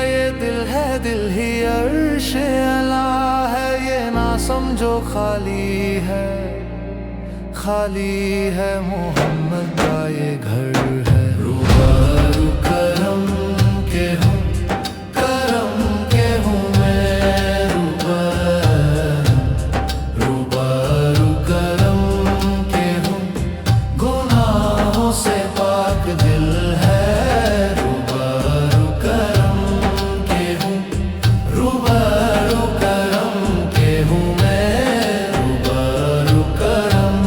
ये दिल है, दिल ही अर्श अला है। ये ना समझो खाली है, खाली है मोहम्मद का ये घर है। रूबरू करम के हूँ, करम के हूँ मैं रूबरू करम के हूँ। गुनाहों से पाक दिल है, रूबरू करम के हूँ, रूबरू करम के हूँ मैं, रूबरू करम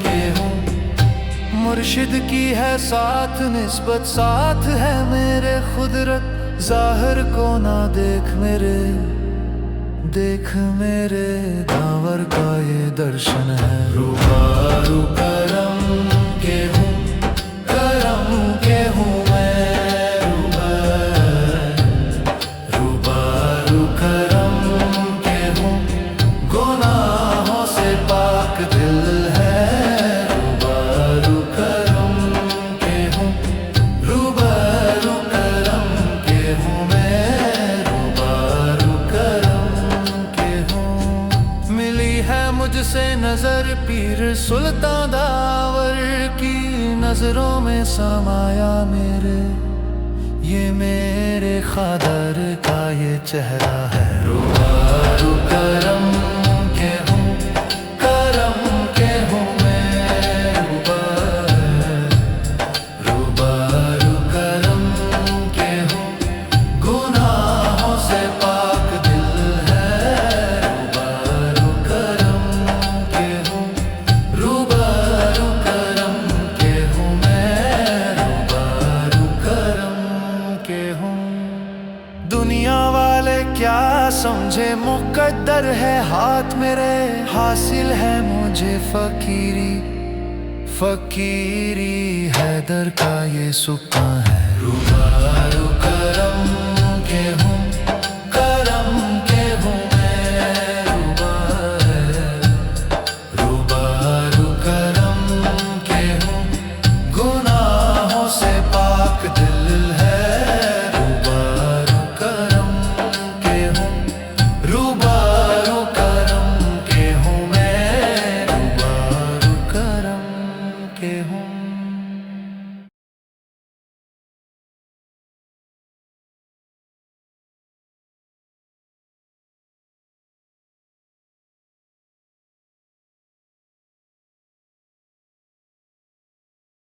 के हूँ। मुर्शिद की है साथ निस्बत, साथ है मेरे खुदरत। जाहिर को ना देख मेरे, देख मेरे दावर का ये दर्शन है। रूबरू करम के हूँ, करम के हूँ मैं रूबरू करम के हूँ। गुनाहों से पाक दिल है, रूबरू करम के हूँ, रूबरू करम के हूँ मैं, रूबरू करम के हूँ। मिली है मुझसे नजर पीर सुल्तान दावर की, नजरों में समाया मेरे, ये मेरे खादर का ये चेहरा है। रूबरू करम के हूँ, करम के हूँ मैं रूबरू करम के हूँ। गुनाहों से पाक दिल है, रूबरू करम के हूँ, रूबरू करम के हूँ मैं, रूबरू करम के हूँ। दुनिया वाले क्या समझे मुकद्दर है हाथ मेरे, हासिल है मुझे फकीरी, फकीरी हैदर का ये सुक्का है।